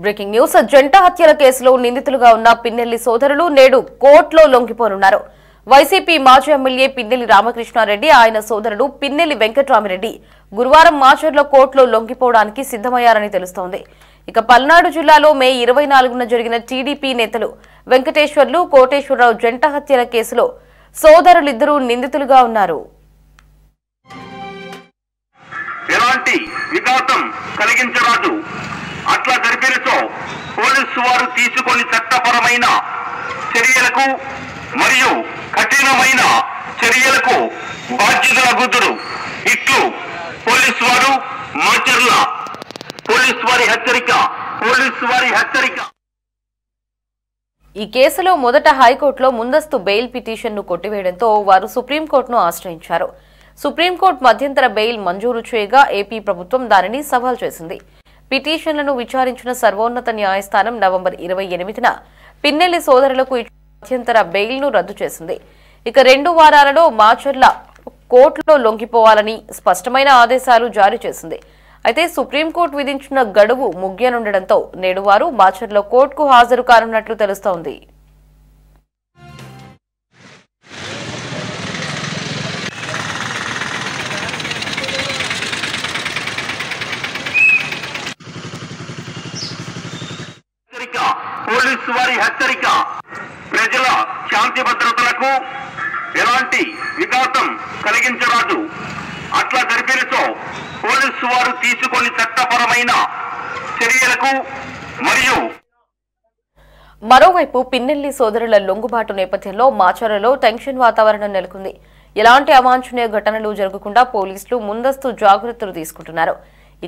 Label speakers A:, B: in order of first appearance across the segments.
A: Breaking news జంట హత్యల కేసులో నిందితులుగా ఉన్న పిన్నెల్లి సోదరులు నేడు కోర్టులో లొంగిపోనున్నారు. వైసీపీ మాజీ ఎమ్మెల్యే పిన్నెల్లి రామకృష్ణారెడ్డి, ఆయన సోదరుడు పిన్నెల్లి వెంకట్రామిరెడ్డి గురువారం మాచర్ల కోర్టులో లొంగిపోవడానికి సిద్దమయ్యారని తెలుస్తోంది. ఇక పల్నాడు జిల్లాలో మే 24న జరిగిన టీడీపీ నేతలు వెంకటేశ్వర్లు, కోటేశ్వరరావు జంట హత్యల కేసులో సోదరులిద్దరూ నిందితులుగా ఉన్నారు.
B: ఎలాంటి విఘాతం కలిగించరాదు, అట్లా జరిపినచో పోలీసు వారు తీసుకొని చట్టపరమైన చర్యలకు మరియు కఠినమైన చర్యలకు బాధ్యతలగుదురు. ఇట్లు పోలీసు వారు మాచర్ల పోలీసు వారి హెచ్చరిక.
A: ఈ కేసులో మొదట హైకోర్టులో ముందస్తు బెయిల్ పిటిషన్ను కొట్టివేయడంతో వారు సుప్రీంకోర్టును ఆశ్రయించారు. సుప్రీంకోర్టు మధ్యంతర బెయిల్ మంజూరు చేయగా ఏపీ ప్రభుత్వం దానిని సవాల్ చేసింది. పిటిషన్లను విచారించిన సర్వోన్నత న్యాయస్థానం నవంబర్ 28న పిన్నెల్లి సోదరులకు ఇచ్చిన మధ్యంతర బెయిల్ను రద్దు చేసింది. ఇక 2 వారాలలో మాచర్ల కోర్టులో లొంగిపోవాలని స్పష్టమైన ఆదేశాలు జారీ చేసింది. అయితే సుప్రీంకోర్టు విధించిన గడువు ముగియనుండటంతో నేడు వారు మాచర్ల కోర్టుకు హాజరు కానున్నట్లు తెలుస్తోంది.
B: పోలీసు వారి హెచ్చరిక. ప్రజల శాంతి భద్రతలకు ఎలాంటి విఘాతం కలిగించరాదు, అట్లా జరిపినచో పోలీసు వారు తీసుకొని చట్టపరమైన చర్యలకు మరియు
A: మరోవైపు పిన్నెల్లి సోదరుల లొంగుబాటు నేపథ్యంలో మాచర్లలో టెన్షన్ వాతావరణం నెలకొంది. ఎలాంటి అవాంఛనీయ ఘటనలు జరగకుండా పోలీసులు ముందస్తు జాగ్రత్తలు తీసుకుంటున్నారు.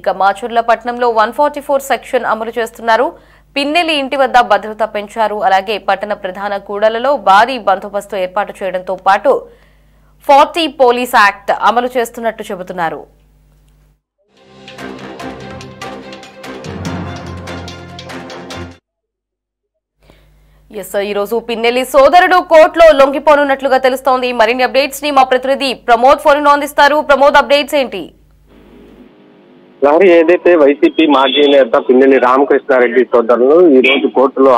A: ఇక మాచర్ల పట్టణంలో 144 సెక్షన్ అమలు చేస్తున్నారు. పిన్నెల్లి ఇంటి వద్ద భద్రత పెంచారు. అలాగే పట్టణ ప్రధాన కూడలలో భారీ బందోబస్తు ఏర్పాటు చేయడంతో పాటు 40 పోలీస్ యాక్ట్ అమలు చేస్తున్నట్టు చెబుతున్నారు. ఈ రోజు పిన్నెల్లి సోదరుడు కోర్టులో లొంగిపోనున్నట్లుగా తెలుస్తోంది. మరిన్ని అప్డేట్స్ ని మా ప్రతినిధి ప్రమోద్ ఫోన్ అందిస్తారు. ప్రమోద్, అప్డేట్స్ ఏంటి?
C: లహరి, ఏదైతే వైసీపీ మాజీ నేత పిన్నెల్లి రామకృష్ణారెడ్డి సోదరులు ఈ రోజు కోర్టులో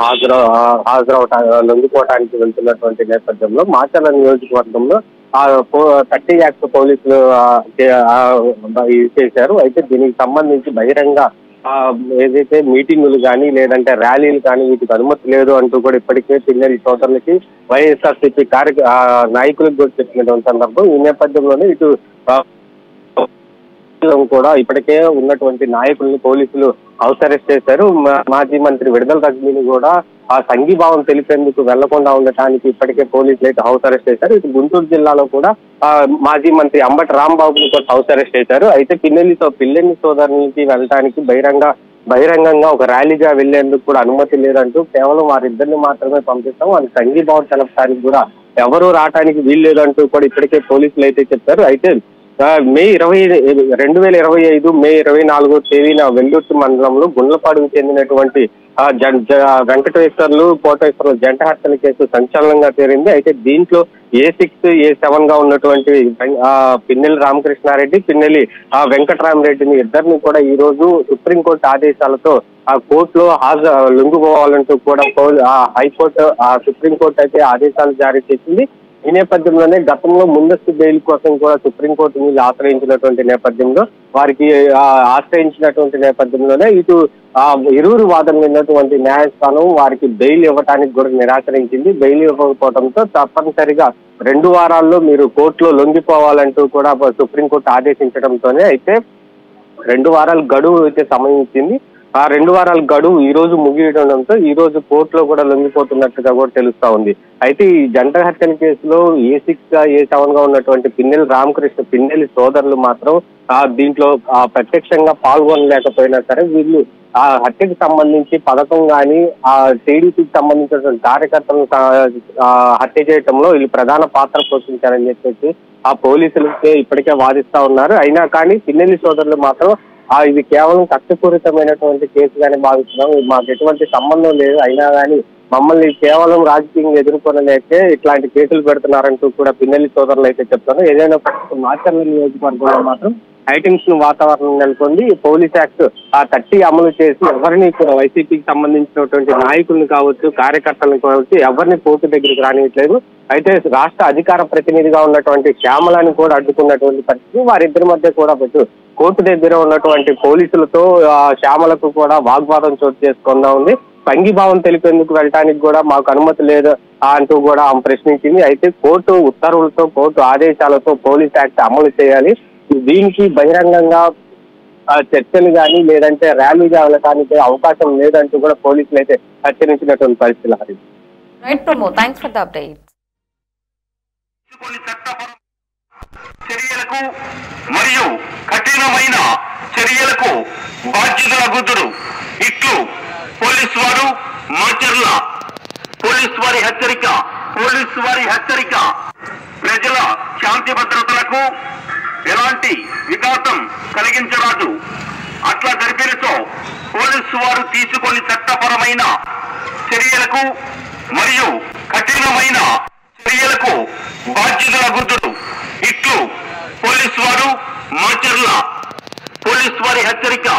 C: లొంగిపోవడానికి వెళ్తున్నటువంటి నేపథ్యంలో మాచర్ల నియోజకవర్గంలో 30 యాక్ట్ పోలీసులు చేశారు. అయితే దీనికి సంబంధించి బహిరంగ ఏదైతే మీటింగులు కానీ లేదంటే ర్యాలీలు కానీ వీటికి అనుమతి లేదు అంటూ కూడా ఇప్పటికే పిన్నెల్లి సోదరులకి వైఎస్ఆర్సీపీ నాయకులకు కూడా చెప్పినటువంటి సందర్భం. ఈ నేపథ్యంలోనే ఇటు కూడా ఇప్పటికే ఉన్నటువంటి నాయకులను పోలీసులు హౌస్ అరెస్ట్ చేశారు. మాజీ మంత్రి విడుదల రజనీని కూడా ఆ సంఘీభావం తెలిపేందుకు వెళ్లకుండా ఉండటానికి ఇప్పటికే పోలీసులు అయితే హౌస్ అరెస్ట్ చేశారు. ఇటు గుంటూరు జిల్లాలో కూడా మాజీ మంత్రి అంబటి రాంబాబుని కూడా హౌస్ అరెస్ట్ చేశారు. అయితే పిన్నెల్లి సోదరునికి వెళ్ళడానికి బహిరంగంగా ఒక ర్యాలీగా వెళ్లేందుకు కూడా అనుమతి లేదంటూ కేవలం వారిద్దరిని మాత్రమే పంపిస్తాం, వారికి సంఘీభావం తెలపడానికి కూడా ఎవరూ రావడానికి వీల్లేదంటూ కూడా ఇప్పటికే పోలీసులు అయితే చెప్పారు. అయితే మే 2025 మే 24వ తేదీన వెల్లుర్తి మండలంలో గుండ్లపాడుకు చెందినటువంటి వెంకటేశ్వర్లు, కోటేశ్వరరావు జంట హత్యల కేసు సంచలనంగా తేలింది. అయితే దీంట్లో A6, A7 గా ఉన్నటువంటి పిన్నెల్లి రామకృష్ణారెడ్డి, పిన్నెల్లి వెంకట్రామిరెడ్డిని ఇద్దరిని కూడా ఈ రోజు సుప్రీంకోర్టు ఆదేశాలతో ఆ కోర్టులో లొంగిపోవాలంటూ కూడా హైకోర్టు సుప్రీంకోర్టు అయితే ఆదేశాలు జారీ చేసింది. ఈ నేపథ్యంలోనే గతంలో ముందస్తు బెయిల్ కోసం కూడా సుప్రీంకోర్టుని ఆశ్రయించినటువంటి నేపథ్యంలోనే ఇటు ఇరువురు వాదన విన్నటువంటి న్యాయస్థానం వారికి బెయిల్ ఇవ్వడానికి కూడా నిరాకరించింది. బెయిల్ ఇవ్వకపోవడంతో తప్పనిసరిగా 2 వారాల్లో మీరు కోర్టులో లొంగిపోవాలంటూ కూడా సుప్రీంకోర్టు ఆదేశించడంతోనే అయితే 2 వారాల గడువు అయితే సమయం ఇచ్చింది. ఆ 2 వారాల గడువు ఈ రోజు ముగియడంతో ఈ రోజు కోర్టులో కూడా లొంగిపోతున్నట్టుగా కూడా తెలుస్తా ఉంది. అయితే ఈ జంట హత్యల కేసులో A6 గా A7 గా ఉన్నటువంటి పిన్నెల్లి సోదరులు మాత్రం దీంట్లో ప్రత్యక్షంగా పాల్గొనలేకపోయినా సరే వీళ్ళు ఆ హత్యకు సంబంధించి పథకం కానీ ఆ టీడీపీకి సంబంధించినటువంటి కార్యకర్తలను హత్య చేయడంలో వీళ్ళు ప్రధాన పాత్ర పోషించారని చెప్పేసి ఆ పోలీసులకే ఇప్పటికే వాదిస్తా ఉన్నారు. అయినా కానీ పిన్నెల్లి సోదరులు మాత్రం ఇది కేవలం కక్షపూరితమైనటువంటి కేసుగానే భావిస్తున్నాం, మాకు ఎటువంటి సంబంధం లేదు, అయినా కానీ మమ్మల్ని కేవలం రాజకీయంగా ఎదుర్కొనలేకే ఇట్లాంటి కేసులు పెడుతున్నారంటూ కూడా పిన్నెల్లి సోదరులు అయితే చెప్తారు. ఏదైనా మాచర్ల నియోజకవర్గంలో మాత్రం హైటెన్షన్ వాతావరణం నెలకొంది. పోలీస్ యాక్ట్ 30 అమలు చేసి ఎవరిని కూడా వైసీపీకి సంబంధించినటువంటి నాయకులను కావచ్చు, కార్యకర్తలను కావచ్చు, ఎవరిని కోర్టు దగ్గరికి రానియట్లేదు. అయితే రాష్ట్ర అధికార ప్రతినిధిగా ఉన్నటువంటి శ్యామలని కూడా అడ్డుకున్నటువంటి పరిస్థితి. వారిద్దరి మధ్య కూడా కోర్టు దగ్గర ఉన్నటువంటి పోలీసులతో శ్యామలకు కూడా వాగ్వాదం చోటు చేసుకుందా ఉంది. సంఘీభావం తెలిపేందుకు వెళ్ళడానికి కూడా మాకు అనుమతి లేదు అంటూ కూడా ఆమె ప్రశ్నించింది. అయితే కోర్టు ఉత్తర్వులతో, కోర్టు ఆదేశాలతో పోలీస్ యాక్ట్ అమలు చేయాలి. దీనికి బహిరంగంగా చర్చలు కానీ లేదంటే ర్యాలీగా వెళ్ళడానికి అవకాశం లేదంటూ కూడా పోలీసులు అయితే హెచ్చరించినటువంటి పరిస్థితులు.
B: చర్యలకు మరియు కఠినమైన చర్యలకు బాధ్యతల గుర్తుడు ఇట్లు పోలీసు వారు మాచర్ల. పోలీసు వారి హెచ్చరిక ప్రజల శాంతి భద్రతలకు ఎలాంటి విఘాతం కలిగించరాదు. అట్లా జరిపినచో పోలీసు వారు తీసుకొని చట్టపరమైన చర్యలకు మరియు కఠినమైన చర్యలకు బాధ్యతల గుర్తుడు ఇట్లు పోలీసు వారు మాచర్ల. పోలీసు వారి హెచ్చరిక.